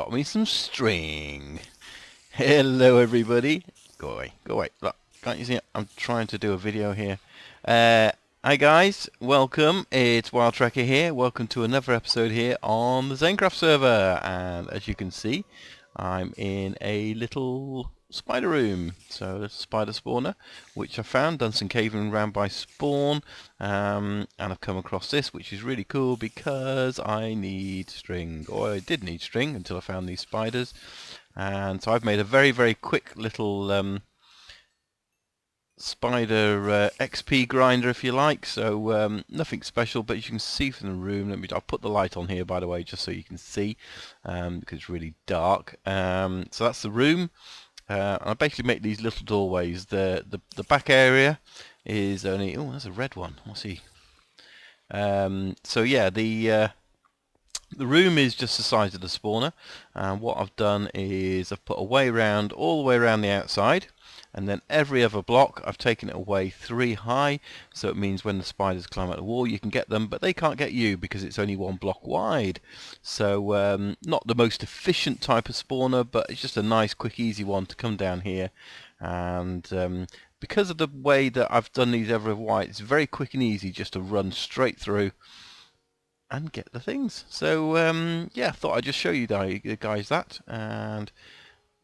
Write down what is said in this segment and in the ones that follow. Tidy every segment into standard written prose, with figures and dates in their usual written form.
got me some string. Hello everybody. Go away, go away. Look, can't you see it? I'm trying to do a video here. Hi guys, welcome. It's Wild Trekker here. Welcome to another episode here on the Zanecraft server. And as you can see, I'm in a little spider room. So a little spider spawner, which I found, done some caving around by spawn. And I've come across this, which is really cool because I need string. Or I did need string until I found these spiders. And so I've made a very quick little spider XP grinder, if you like. So nothing special, but as you can see from the room, I'll put the light on here, by the way, just so you can see, because it's really dark. So that's the room. And I basically make these little doorways. The back area is only... Oh, there's a red one. What's he? So yeah, the room is just the size of the spawner, and what I've done is I've put a way round, all the way around the outside, and then every other block I've taken it away 3 high, so it means when the spiders climb up the wall you can get them, but they can't get you because it's only 1 block wide. So not the most efficient type of spawner, but it's just a nice quick easy one to come down here. And because of the way that I've done these every white, it's very quick and easy just to run straight through and get the things. So yeah, I thought I'd just show you guys that, and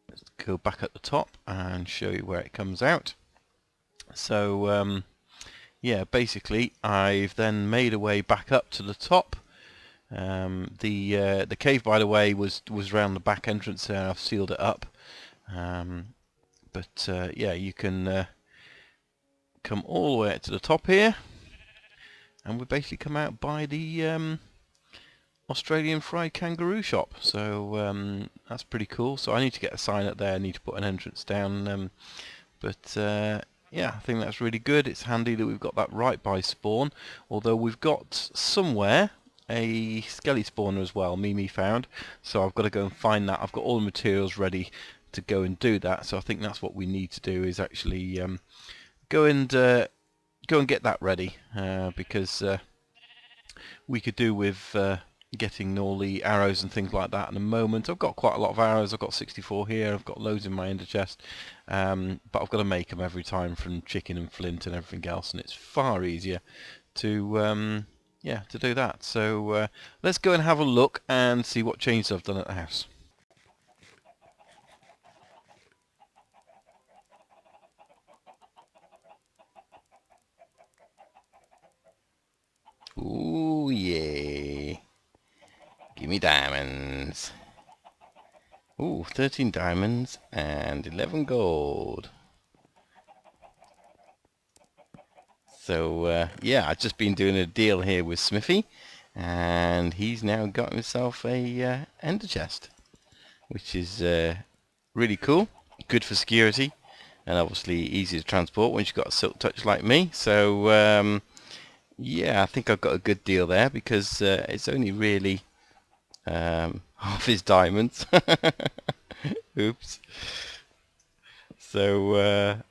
let's go back at the top and show you where it comes out. So yeah, basically I've then made a way back up to the top. The cave, by the way, was around the back entrance there. I've sealed it up, but yeah, you can come all the way up to the top here. And we basically come out by the Australian fried kangaroo shop. So that's pretty cool. So I need to get a sign up there. I need to put an entrance down. But yeah, I think that's really good. It's handy that we've got that right by spawn. Although we've got somewhere a skelly spawner as well. Mimi found. So I've got to go and find that. I've got all the materials ready to go and do that. So I think that's what we need to do, is actually go and get that ready, because we could do with getting all the arrows and things like that in a moment. I've got quite a lot of arrows. I've got 64 here. I've got loads in my ender chest, but I've got to make them every time from chicken and flint and everything else, and it's far easier to yeah, to do that. So let's go and have a look and see what changes I've done at the house. Ooh, yeah. Give me diamonds. Ooh, 13 diamonds and 11 gold. So, yeah, I've just been doing a deal here with Smithy, and he's now got himself a ender chest, which is really cool, good for security, and obviously easy to transport once you've got a silk touch like me. So, yeah, I think I've got a good deal there, because it's only really half his diamonds. Oops. So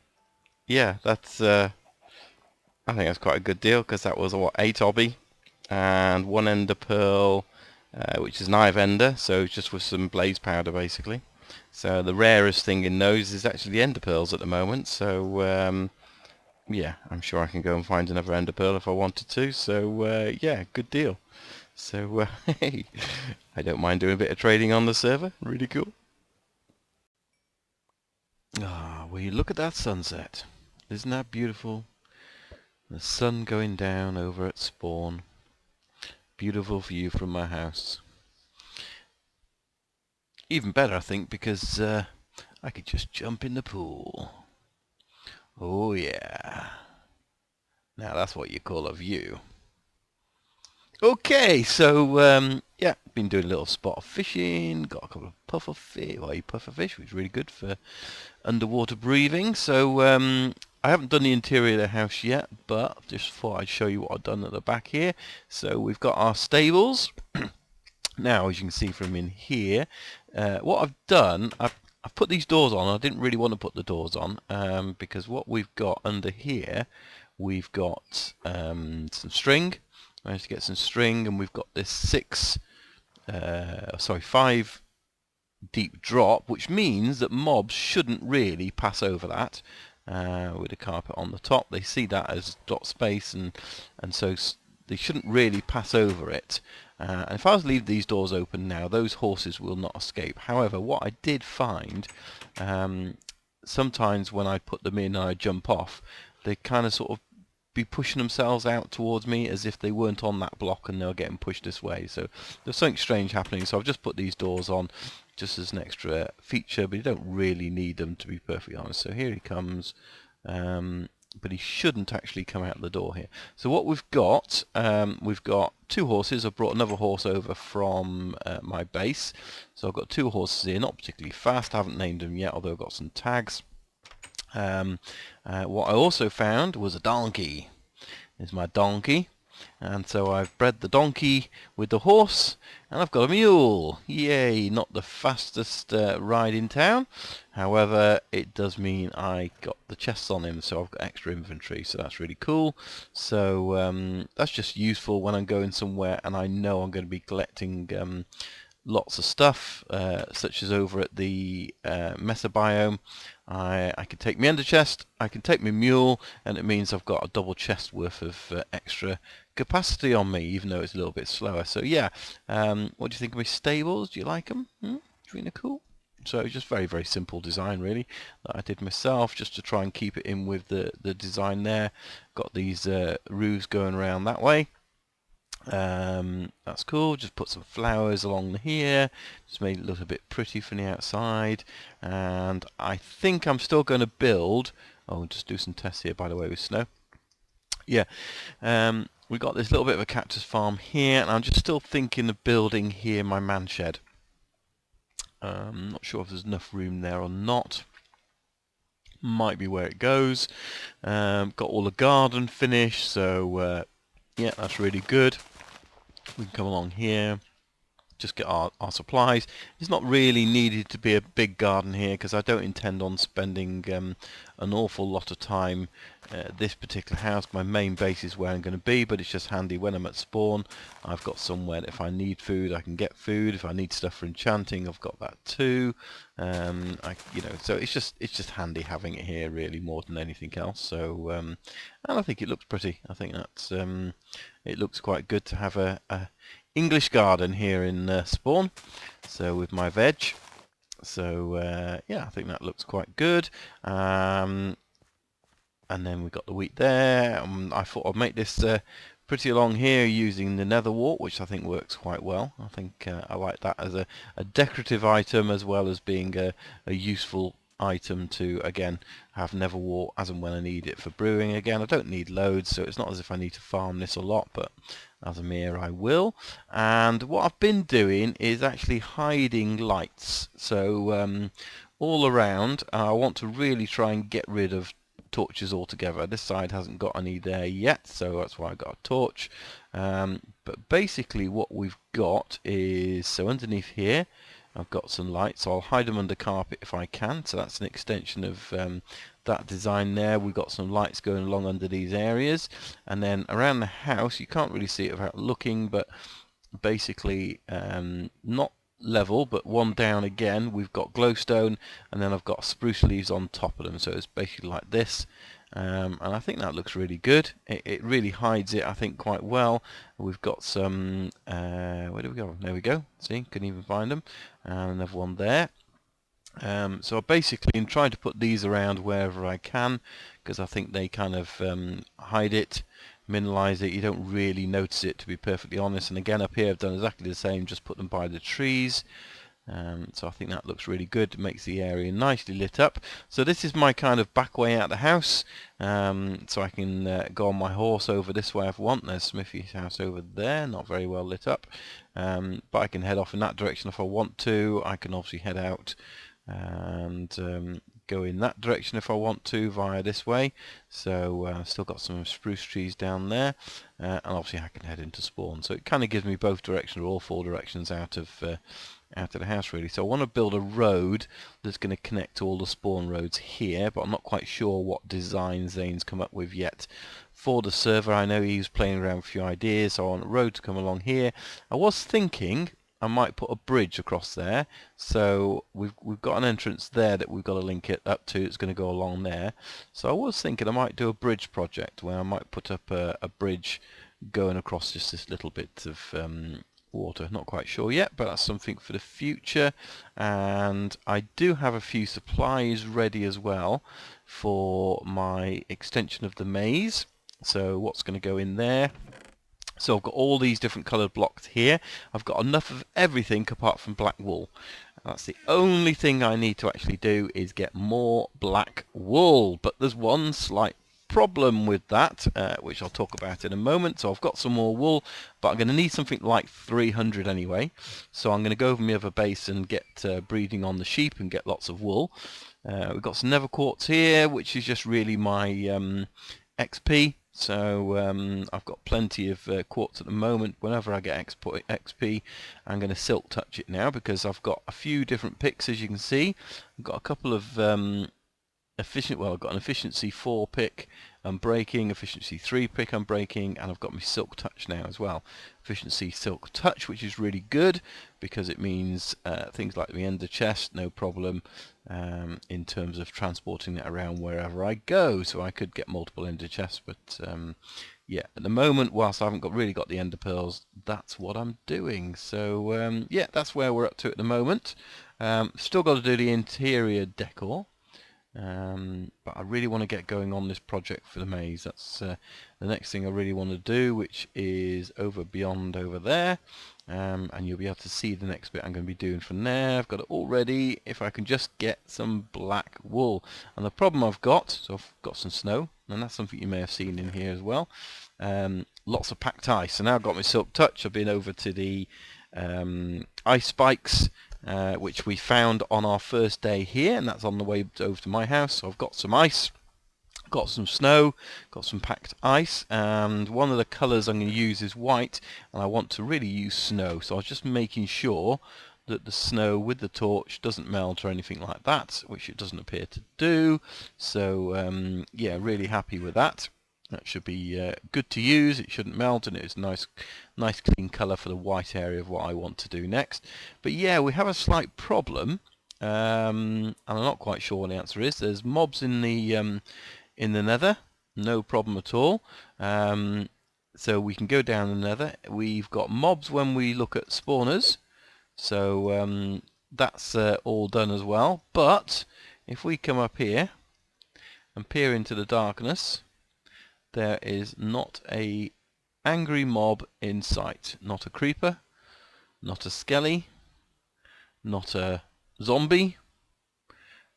yeah, that's I think that's quite a good deal, because that was what, 8 obby and 1 ender pearl, which is an Ive ender, so just with some blaze powder basically. So the rarest thing in those is actually the ender pearls at the moment. So yeah, I'm sure I can go and find another ender pearl if I wanted to. So yeah, good deal. So hey, I don't mind doing a bit of trading on the server. Really cool. Ah, will you look at that sunset? Isn't that beautiful? The sun going down over at spawn. Beautiful view from my house. Even better, I think, because I could just jump in the pool. Oh yeah. Now that's what you call a view. Okay, so yeah, been doing a little spot of fishing, got a couple of puffer fish, which is really good for underwater breathing. So I haven't done the interior of the house yet, but just thought I'd show you what I've done at the back here. So we've got our stables. Now, as you can see from in here, what I've done, I've put these doors on. I didn't really want to put the doors on, because what we've got under here, we've got some string. Managed to get some string, and we've got this 5 deep drop, which means that mobs shouldn't really pass over that. With a carpet on the top, they see that as dot space, and so they shouldn't really pass over it. And if I was to leave these doors open now, those horses will not escape. However, what I did find, sometimes when I put them in and I jump off, they kind of sort of be pushing themselves out towards me as if they weren't on that block and they're getting pushed this way. So there's something strange happening. So I've just put these doors on just as an extra feature, but you don't really need them, to be perfectly honest. So here he comes, but he shouldn't actually come out the door here. So what we've got two horses. I've brought another horse over from my base. So I've got two horses here, not particularly fast. I haven't named them yet, although I've got some tags. What I also found was a donkey. There's my donkey, and so I've bred the donkey with the horse, and I've got a mule. Yay! Not the fastest ride in town, however it does mean I got the chests on him, so I've got extra inventory, so that's really cool. So that's just useful when I'm going somewhere and I know I'm going to be collecting lots of stuff, such as over at the Mesa biome. I can take my ender chest, I can take my mule, and it means I've got a double chest worth of extra capacity on me, even though it's a little bit slower. So yeah, what do you think of my stables? Do you like them? Do you think they're cool? So just very, very simple design really that I did myself, just to try and keep it in with the design there. Got these roofs going around that way. That's cool. Just put some flowers along here, just made it look a bit pretty from the outside. And I think I'm still going to build, just do some tests here by the way with snow. Yeah, we got this little bit of a cactus farm here, and I'm just still thinking of building here my man shed. Not sure if there's enough room there or not. Might be where it goes. Got all the garden finished, so yeah, that's really good. We can come along here, just get our supplies. It's not really needed to be a big garden here because I don't intend on spending an awful lot of time this particular house. My main base is where I'm going to be, but it's just handy when I'm at spawn. I've got somewhere that if I need food, I can get food. If I need stuff for enchanting, I've got that too. So it's just handy having it here, really, more than anything else. So, and I think it looks pretty. I think that's it looks quite good to have a English garden here in Spawn. So with my veg. So yeah, I think that looks quite good. And then we've got the wheat there. I thought I'd make this pretty along here using the nether wart, which I think works quite well. I think I like that as a decorative item, as well as being a useful item to, again, have nether wart as and when I need it for brewing. Again, I don't need loads, so it's not as if I need to farm this a lot, but as a mere I will. And what I've been doing is actually hiding lights. So all around, I want to really try and get rid of torches altogether. This side hasn't got any there yet, so that's why I got a torch. But basically what we've got is, so underneath here I've got some lights, so I'll hide them under carpet if I can. So that's an extension of that design there. We've got some lights going along under these areas, and then around the house you can't really see it without looking, but basically not level, but one down again, we've got glowstone, and then I've got spruce leaves on top of them, so it's basically like this. And I think that looks really good. It really hides it, I think, quite well. We've got some where do we go? There we go. See, couldn't even find them. And another one there. So basically I'm trying to put these around wherever I can, because I think they kind of hide it, mineralize it. You don't really notice it, to be perfectly honest. And again, up here I've done exactly the same, just put them by the trees. So I think that looks really good. It makes the area nicely lit up. So this is my kind of back way out of the house. So I can go on my horse over this way if I want. There's Smithy's house over there, not very well lit up. But I can head off in that direction if I want to. I can obviously head out and go in that direction if I want to via this way. So I've still got some spruce trees down there, and obviously I can head into spawn. So it kind of gives me both directions, or all four directions out of the house really. So I want to build a road that's going to connect all the spawn roads here, but I'm not quite sure what design Zane's come up with yet for the server. I know he was playing around with a few ideas, so I want a road to come along here. I was thinking I might put a bridge across there. So we've got an entrance there that we've got to link it up to. It's going to go along there. So I was thinking I might do a bridge project where I might put up a bridge going across just this little bit of water. Not quite sure yet, but that's something for the future. And I do have a few supplies ready as well for my extension of the maze. So what's going to go in there? So I've got all these different coloured blocks here. I've got enough of everything apart from black wool. That's the only thing I need to actually do is get more black wool. But there's one slight problem with that, which I'll talk about in a moment. So I've got some more wool, but I'm going to need something like 300 anyway. So I'm going to go over my other base and get breeding on the sheep and get lots of wool. We've got some nether quartz here, which is just really my XP. So I've got plenty of quartz at the moment. Whenever I get XP, I'm going to silk touch it now because I've got a few different picks, as you can see. I've got a couple of I've got an efficiency 4 pick unbreaking, efficiency 3 pick unbreaking, and I've got my silk touch now as well. Efficiency silk touch, which is really good because it means things like the ender chest, no problem in terms of transporting it around wherever I go. So I could get multiple ender chests, but yeah, at the moment, whilst I haven't really got the ender pearls, that's what I'm doing. So yeah, that's where we're up to at the moment. Still got to do the interior decor. But I really want to get going on this project for the maze. That's the next thing I really want to do, which is beyond over there, and you'll be able to see the next bit I'm going to be doing from there. I've got it all ready if I can just get some black wool. And the problem I've got, so I've got some snow, and that's something you may have seen in here as well. Lots of packed ice. So now I've got my silk touch. I've been over to the ice spikes, which we found on our first day here, and that's on the way over to my house. So I've got some ice, got some snow, got some packed ice, and one of the colours I'm going to use is white, and I want to really use snow. So I was just making sure that the snow with the torch doesn't melt or anything like that, which it doesn't appear to do. So yeah, really happy with that. That should be good to use. It shouldn't melt, and it's nice clean colour for the white area of what I want to do next. But yeah, we have a slight problem, and I'm not quite sure what the answer is. There's mobs in the nether, no problem at all. So we can go down the nether. We've got mobs when we look at spawners, so that's all done as well. But if we come up here and peer into the darkness, there is not a angry mob in sight. Not a creeper, not a skelly, not a zombie,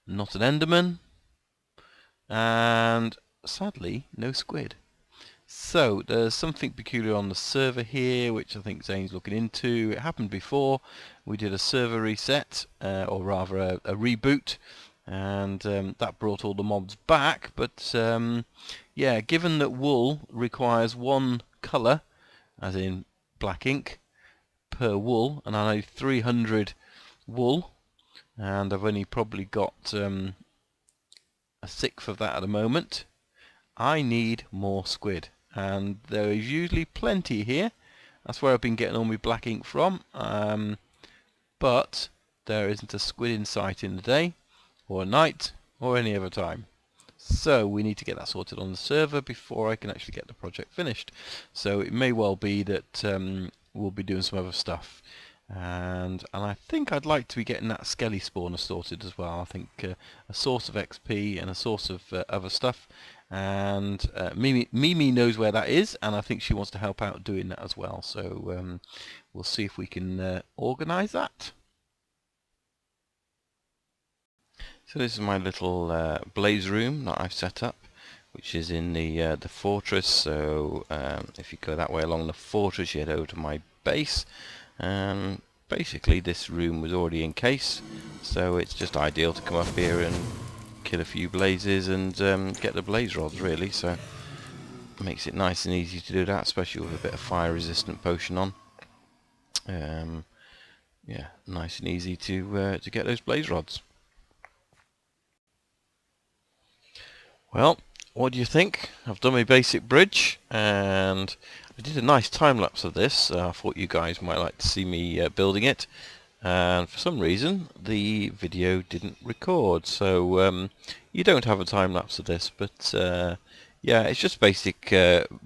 not an enderman, and sadly no squid. So there's something peculiar on the server here, which I think Zane's looking into. It happened before. We did a server reset, or rather a reboot, and that brought all the mobs back. But yeah, given that wool requires one colour, as in black ink, per wool, and I need 300 wool, and I've only probably got a sixth of that at the moment, I need more squid, and there is usually plenty here. That's where I've been getting all my black ink from, but there isn't a squid in sight in the day, or at night, or any other time. So we need to get that sorted on the server before I can actually get the project finished. So it may well be that we'll be doing some other stuff. And I think I'd like to be getting that skelly spawner sorted as well. I think a source of XP and a source of other stuff. And Mimi knows where that is, and I think she wants to help out doing that as well. So we'll see if we can organise that. So this is my little blaze room that I've set up, which is in the fortress. So if you go that way along the fortress, you head over to my base. Basically this room was already encased, so it's just ideal to come up here and kill a few blazes and get the blaze rods really. So it makes it nice and easy to do that, especially with a bit of fire resistant potion on. Yeah, nice and easy to get those blaze rods. Well, what do you think? I've done my basic bridge, and I did a nice time lapse of this. I thought you guys might like to see me building it, and for some reason the video didn't record, so you don't have a time lapse of this. But yeah, it's just basic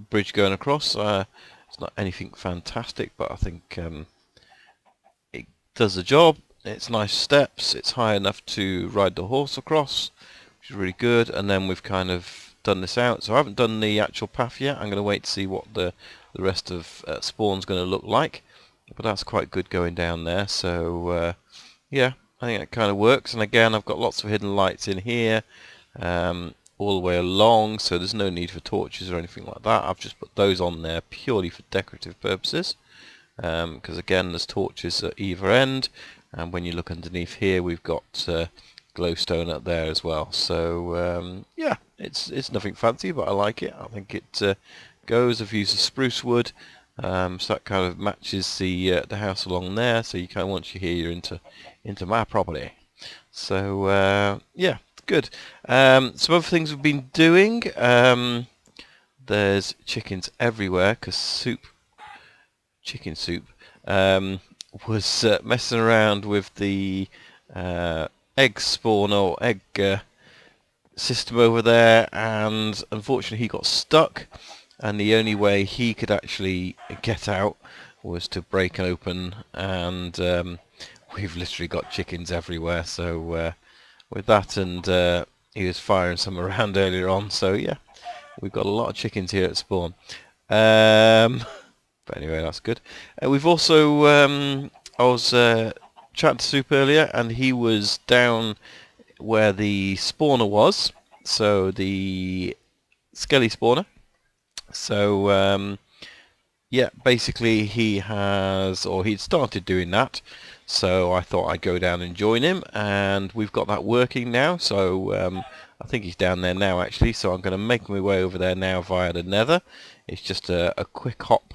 bridge going across. It's not anything fantastic, but I think it does the job. It's nice steps. It's high enough to ride the horse across, which is really good. And then we've kind of done this out. So I haven't done the actual path yet. I'm going to wait to see what the rest of spawn's going to look like. But that's quite good going down there. So yeah, I think it kind of works. And again, I've got lots of hidden lights in here all the way along. So there's no need for torches or anything like that. I've just put those on there purely for decorative purposes. Because again, there's torches at either end. And when you look underneath here, we've got glowstone up there as well. So yeah, it's nothing fancy, but I like it. I think it goes. I've used the spruce wood, so that kind of matches the house along there. So you kind of, once you're here, you're into my property. So yeah, good. Some other things we've been doing. There's chickens everywhere because chicken soup was messing around with the egg spawn or egg system over there, and unfortunately he got stuck, and the only way he could actually get out was to break open, and we've literally got chickens everywhere. So with that, and he was firing some around earlier on, so yeah, we've got a lot of chickens here at spawn. But anyway, that's good. We've also, I was chatting to Soup earlier, and he was down where the spawner was, so the skelly spawner. So yeah, basically he'd started doing that, so I thought I'd go down and join him, and we've got that working now. So I think he's down there now actually, so I'm going to make my way over there now via the nether. It's just a quick hop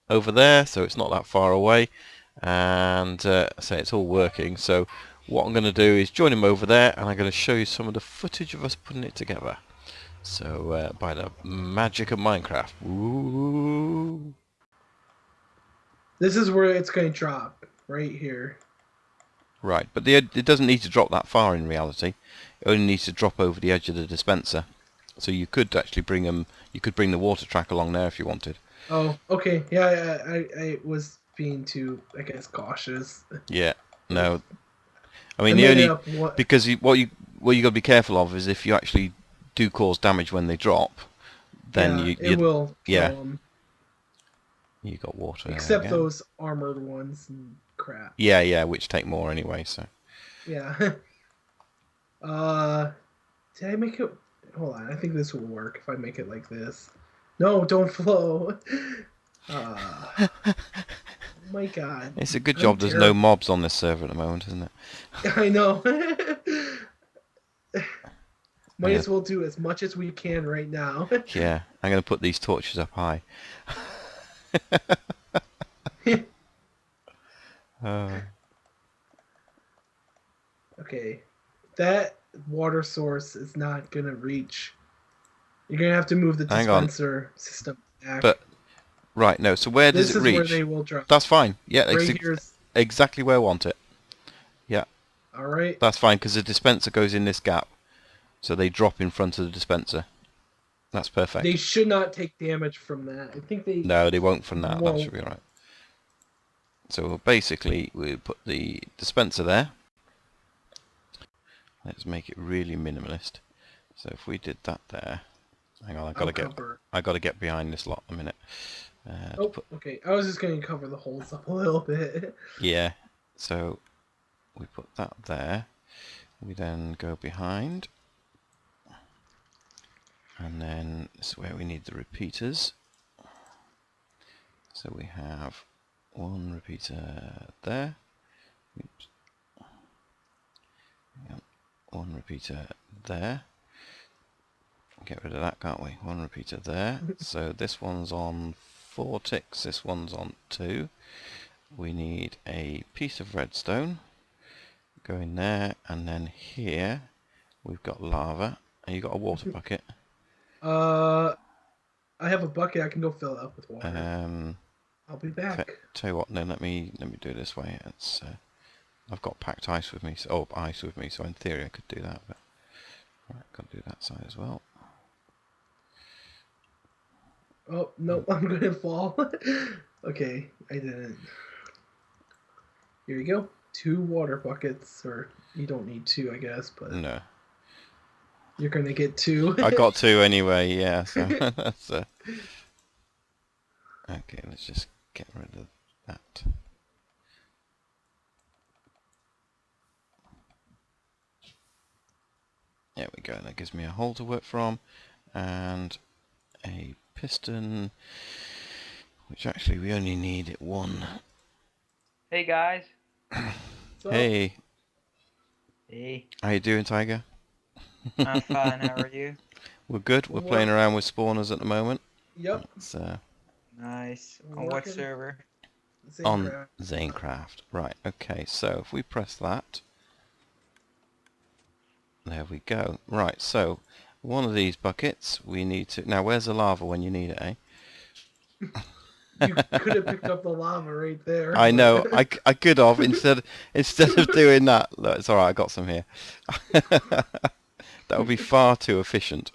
over there, so it's not that far away, and so it's all working. So what I'm going to do is join him over there, and I'm going to show you some of the footage of us putting it together. So by the magic of Minecraft. Ooh. This is where it's going to drop, right here. Right, but it doesn't need to drop that far in reality. It only needs to drop over the edge of the dispenser. So you could actually bring them. You could bring the water track along there if you wanted. Oh, okay. Yeah, I was being too, I guess, cautious. Yeah. No. I mean, the only because what you got to be careful of is if you actually do cause damage when they drop, then yeah, it will kill them. You got water. Except those armored ones and crap. Yeah, yeah, which take more anyway. So. Yeah. Did I make it? Hold on. I think this will work if I make it like this. No, don't flow. Oh my god. It's a good job there's no mobs on this server at the moment, isn't it? I know. Might as well do as much as we can right now. Yeah, I'm going to put these torches up high. Okay. That water source is not going to reach. You're going to have to move the dispenser system back. But, right, no, so where does it reach? This is where they will drop. That's fine. Yeah, right exactly where I want it. Yeah. Alright. That's fine, because the dispenser goes in this gap. So they drop in front of the dispenser. That's perfect. They should not take damage from that. I think they... No, they won't from that. That should be alright. So basically, we put the dispenser there. Let's make it really minimalist. So if we did that there... Hang on, I got to get behind this lot a minute. Okay. I was just going to cover the holes up a little bit. Yeah. So we put that there. We then go behind. And then this is where we need the repeaters. So we have one repeater there. Oops. One repeater there. Get rid of that, can't we? One repeater there. So this one's on 4 ticks, this one's on 2. We need a piece of redstone. Go in there, and then here we've got lava. And you got a water bucket. I have a bucket. I can go fill it up with water. I'll be back. Tell you what, then let me do it this way. It's I've got packed ice with me, so ice with me. So in theory, I could do that. But right, got to do that side as well. Oh no, I'm gonna fall. Okay, I didn't. Here you go. 2 water buckets, or you don't need 2, I guess, but No, you're gonna get 2. I got 2 anyway. Yeah, so that's okay. Let's just get rid of that. There we go. That gives me a hole to work from, and a piston, which actually we only need 1. Hey guys. Hey. Hey. How you doing, Tiger? I'm fine. How are you? We're good. We're playing around with spawners at the moment. Yep. It's, Nice. On what server? on Zanecraft. Right. Okay. So if we press that, there we go. Right. So one of these buckets we need to. Now, where's the lava when you need it, eh? You could have picked up the lava right there. I know. I could have instead of doing that. Look, it's all right. I got some here. That would be far too efficient.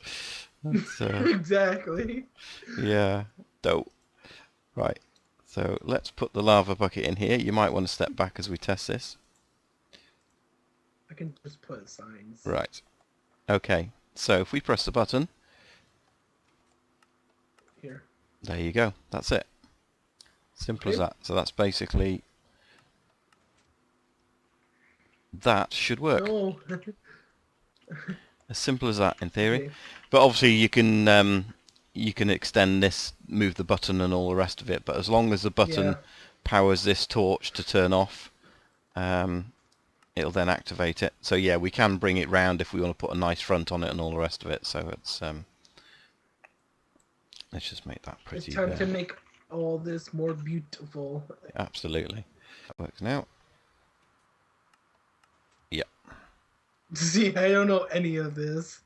Exactly. Yeah. Dope. Right. So let's put the lava bucket in here. You might want to step back as we test this. I can just put signs. Right. Okay. So if we press the button, Here. there you go. That's it. Simple as that. So that's basically that should work. No. As simple as that in theory. Okay. But obviously you can extend this, move the button and all the rest of it. But as long as the button powers this torch to turn off, it'll then activate it. So yeah, we can bring it round if we want to put a nice front on it and all the rest of it. So it's let's just make that pretty. It's time to make all this more beautiful. Absolutely. That works now. Yeah. See, I don't know any of this.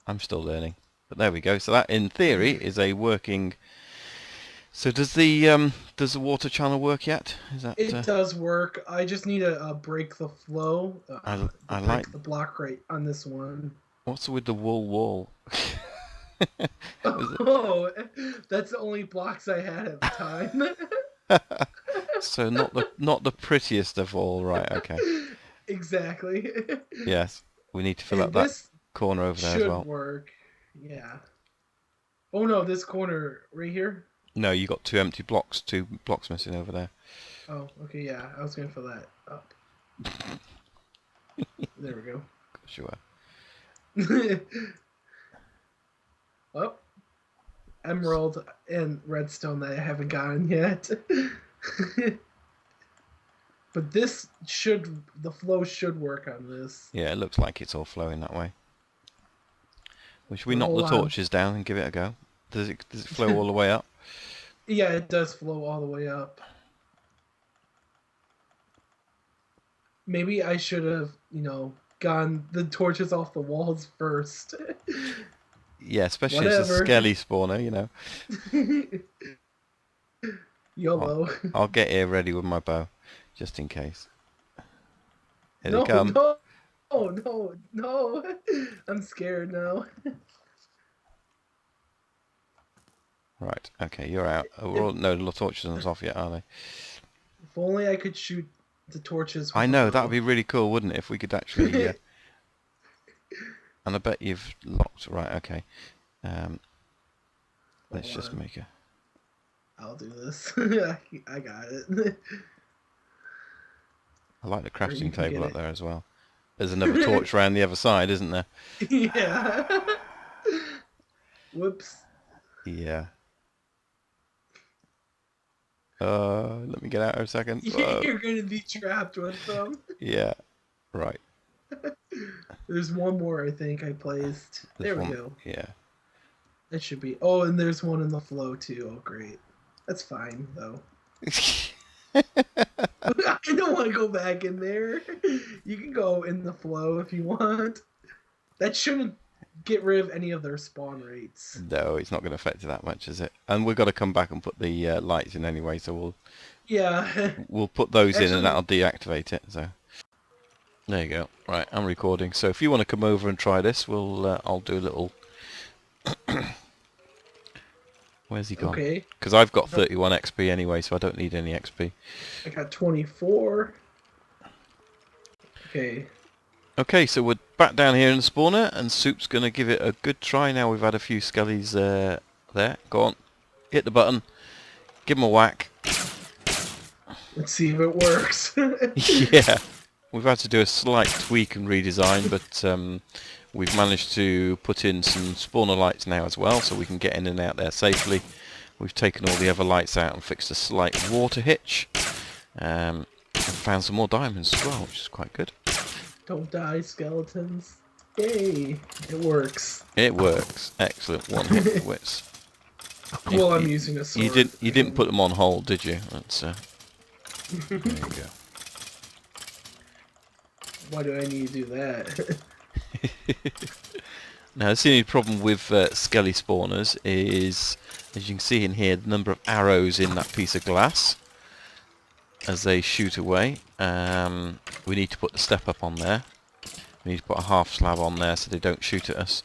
I'm still learning. But there we go. So that in theory is a working. So does the water channel work yet? Is that It does work. I just need to break the flow. I like the block right on this one. What's with the wool wall? Oh, that's the only blocks I had at the time. So not the prettiest of all, right? Okay. Exactly. Yes, we need to fill up that corner over there as well. Should work. Yeah. Oh no, this corner right here. No, you got 2 empty blocks, 2 blocks missing over there. Oh, okay, yeah. I was gonna fill that up. There we go. Sure. Oh, emerald and redstone that I haven't gotten yet. But the flow should work on this. Yeah, it looks like it's all flowing that way. Well, should we knock the torches down and give it a go? Does it flow all the way up? Yeah, it does flow all the way up. Maybe I should have, gotten the torches off the walls first. Yeah, especially as a skelly spawner, YOLO. I'll get here ready with my bow, just in case. Here No, they come. no, no. I'm scared now. Right, okay, you're out. No, the torches aren't off yet, are they? If only I could shoot the torches. I know, that would be really cool, wouldn't it, if we could actually... And I bet you've locked... Right, okay. Let's just make a... I'll do this. I got it. I like the crafting table up there as well. There's another torch around the other side, isn't there? Yeah. Whoops. Yeah. Let me get out for a second. You're gonna be trapped with them. Yeah. Right. There's one more I think I placed. There we go. Yeah. That should be. Oh, and there's one in the flow too. Oh, great. That's fine though. I don't want to go back in there. You can go in the flow if you want. That shouldn't get rid of any of their spawn rates. No, it's not going to affect it that much, is it? And we've got to come back and put the lights in anyway, so Yeah. we'll put those in and Actually, that'll deactivate it. So there you go. Right, I'm recording. So if you want to come over and try this, I'll do a little. Where's he gone? okay. Because I've got 31 XP anyway, so I don't need any XP. I got 24. Okay. Okay, so we're back down here in the spawner, and Soup's going to give it a good try now. We've had a few skellies there. Go on, hit the button, give him a whack. Let's see if it works. Yeah, we've had to do a slight tweak and redesign, but we've managed to put in some spawner lights now as well, so we can get in and out there safely. We've taken all the other lights out and fixed a slight water hitch, and found some more diamonds as well, which is quite good. Don't die, skeletons. Yay! It works. It works. Excellent. One hit wits. Well, I'm using a sword. You didn't put them on hold, did you? That's there you go. Why do I need to do that? Now, the only problem with skelly spawners is, as you can see in here, the number of arrows in that piece of glass as they shoot away. We need to put the step up on there. We need to put a half slab on there so they don't shoot at us.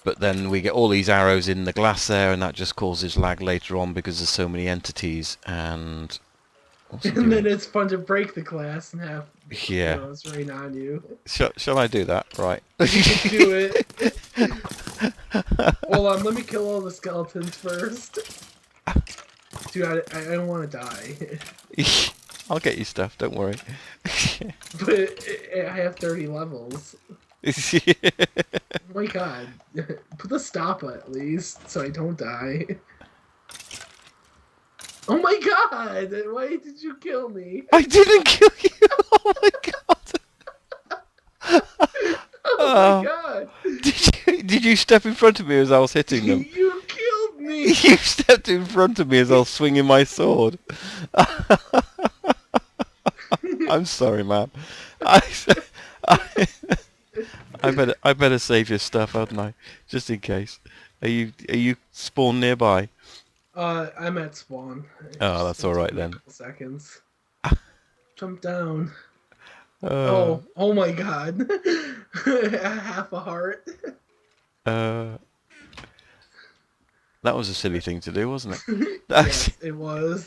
But then we get all these arrows in the glass there, and that just causes lag later on because there's so many entities. And and then it's fun to break the glass and have yeah, arrows rain on you. shall I do that? Right. You can do it. Hold on, let me kill all the skeletons first. Dude, I don't want to die. I'll get you stuff. Don't worry. But I have 30 levels. Oh my god. Put the stop at least, so I don't die. Oh my god! Why did you kill me? I didn't kill you! Oh my god! Oh my god! Did you step in front of me as I was hitting them? You killed me! You stepped in front of me as I was swinging my sword. I'm sorry, man. I better save your stuff, hadn't I? Just in case. Are you spawned nearby? I'm at spawn. Oh, that's all right then. Couple seconds. Jump down. Oh, Oh my god. Half a heart. that was a silly thing to do, wasn't it? Yes, it was.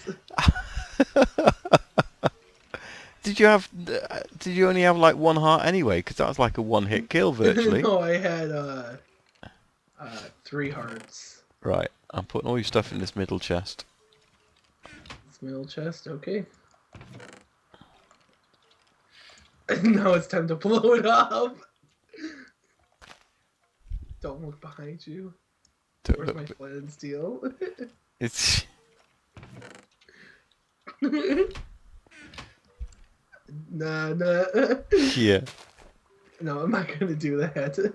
Did you only have like one heart anyway? Because that was like a one-hit kill virtually. No, I had 3 hearts. Right, I'm putting all your stuff in this middle chest. This middle chest, okay. Now it's time to blow it up. Don't look behind you. Where's my flint and steel? It's Nah. yeah. No, I'm not gonna do that.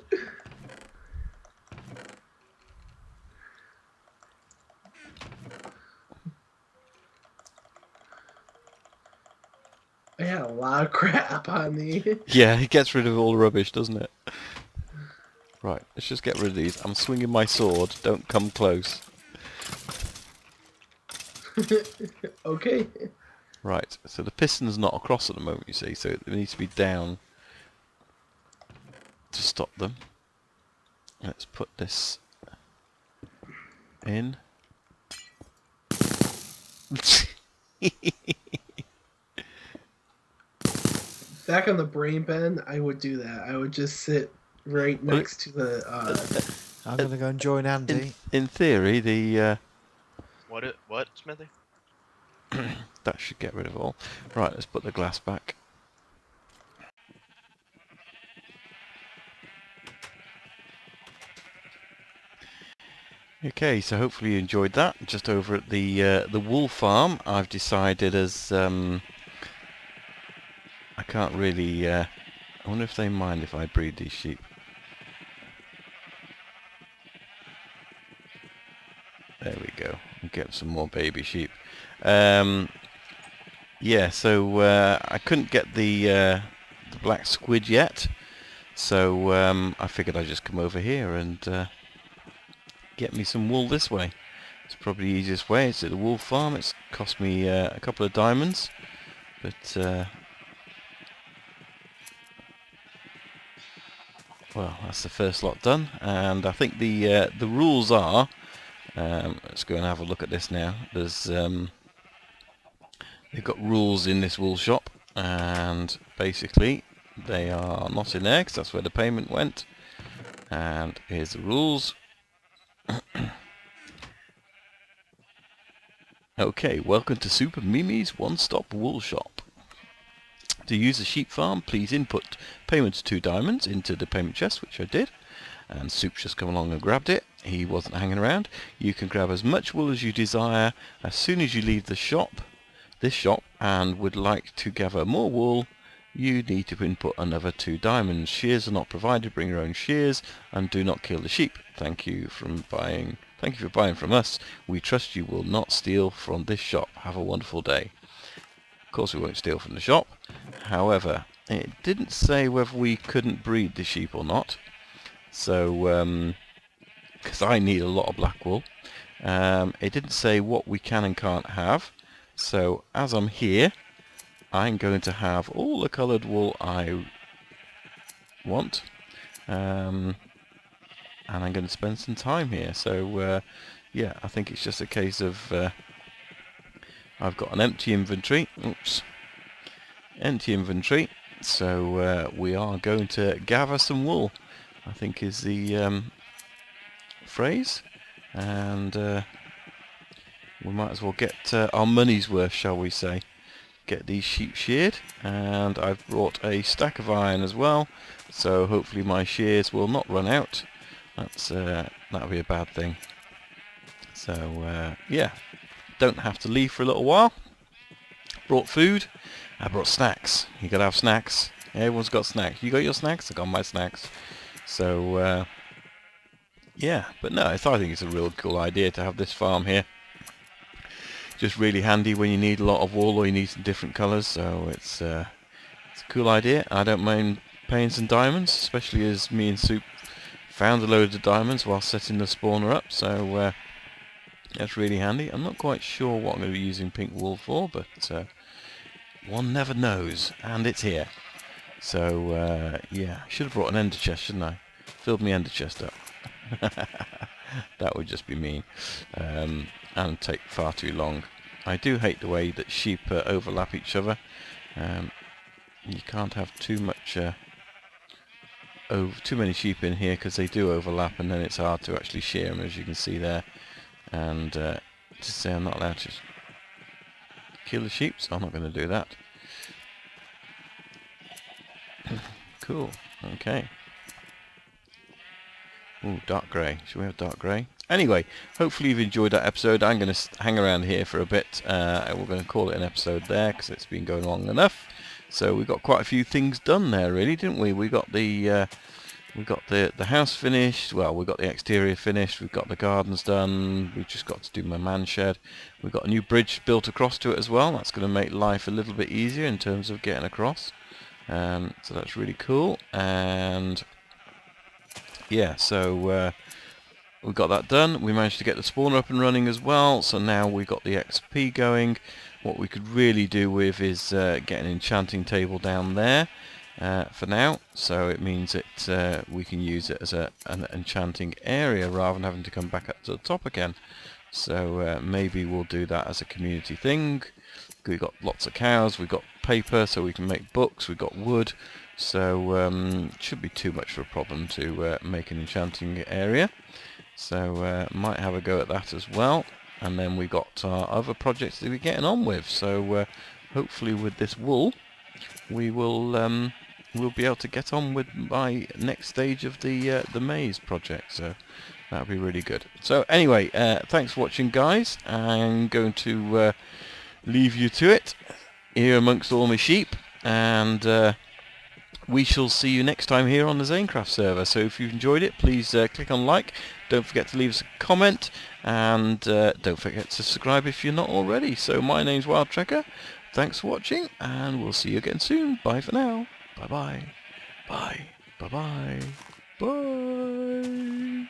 I had a lot of crap on me. Yeah, it gets rid of all the rubbish, doesn't it? Right, let's just get rid of these. I'm swinging my sword. Don't come close. Okay. Right, so the piston's not across at the moment, you see, so it needs to be down to stop them. Let's put this in. Back on the brain pen, I would do that. I would just sit right next to the. I'm gonna go and join Andy. In theory, the What, Smithy? that should get rid of all. Right, let's put the glass back. Okay, so hopefully you enjoyed that. Just over at the wool farm, I've decided as I can't really. I wonder if they mind if I breed these sheep. There we go. We'll get some more baby sheep. Yeah, so I couldn't get the black squid yet, so I figured I'd just come over here and get me some wool this way. It's probably the easiest way. It's at the wool farm. It's cost me a couple of diamonds, but well, that's the first lot done. And I think the rules are. Let's go and have a look at this now. There's they've got rules in this wool shop, and basically they are not in there because that's where the payment went. And here's the rules. Okay, welcome to Super Mimi's one-stop wool shop. To use the sheep farm, please input payment of 2 diamonds into the payment chest, which I did. And Soup's just come along and grabbed it. He wasn't hanging around. You can grab as much wool as you desire as soon as you leave the shop, this shop, and would like to gather more wool, you need to input another 2 diamonds. Shears are not provided. Bring your own shears and do not kill the sheep. Thank you for buying from us. We trust you will not steal from this shop. Have a wonderful day. Of course we won't steal from the shop. However, it didn't say whether we couldn't breed the sheep or not. So, because I need a lot of black wool. It didn't say what we can and can't have. So, as I'm here, I'm going to have all the coloured wool I want. And I'm going to spend some time here. So, yeah, I think it's just a case of... I've got an empty inventory. Oops. Empty inventory. So, we are going to gather some wool, I think is the phrase. And we might as well get our money's worth, shall we say. Get these sheep sheared, and I've brought a stack of iron as well, so hopefully my shears will not run out. That'll be a bad thing. So yeah, don't have to leave for a little while. Brought food. I brought snacks. You gotta have snacks. Everyone's got snacks. You got your snacks? I got my snacks. So yeah, but no, I think it's a real cool idea to have this farm here. Just really handy when you need a lot of wool or you need some different colours, so it's a cool idea. I don't mind paying some diamonds, especially as me and Soup found a load of diamonds while setting the spawner up, so that's really handy. I'm not quite sure what I'm going to be using pink wool for, but one never knows, and it's here. So yeah, should have brought an ender chest, shouldn't I? Filled my ender chest up. That would just be mean. And take far too long. I do hate the way that sheep overlap each other. You can't have too many sheep in here because they do overlap, and then it's hard to actually shear them, as you can see there. And to say I'm not allowed to kill the sheep, so I'm not going to do that. Cool. Okay. Ooh, dark grey. Should we have dark grey? Anyway, hopefully you've enjoyed that episode. I'm going to hang around here for a bit. We're going to call it an episode there because it's been going long enough. So we got quite a few things done there, really, didn't we? We got the house finished. Well, we got the exterior finished. We've got the gardens done. We've just got to do my man shed. We've got a new bridge built across to it as well. That's going to make life a little bit easier in terms of getting across. So that's really cool. And yeah, so we got that done. We managed to get the spawner up and running as well, so now we got the XP going. What we could really do with is get an enchanting table down there for now, so it means that we can use it as an enchanting area rather than having to come back up to the top again. So maybe we'll do that as a community thing. We've got lots of cows, we've got paper so we can make books, we've got wood, so it shouldn't be too much of a problem to make an enchanting area. So might have a go at that as well. And then we've got our other projects that we're getting on with. So hopefully with this wool, we will we'll be able to get on with my next stage of the maze project. So that'll be really good. So anyway, thanks for watching, guys. I'm going to leave you to it here amongst all my sheep, and we shall see you next time here on the Zanecraft server. So if you've enjoyed it, please click on like, Don't forget to leave us a comment, and don't forget to subscribe if you're not already. So my name's Wild Trekker. Thanks for watching, and we'll see you again soon. Bye for now. Bye-bye. Bye. Bye-bye. Bye.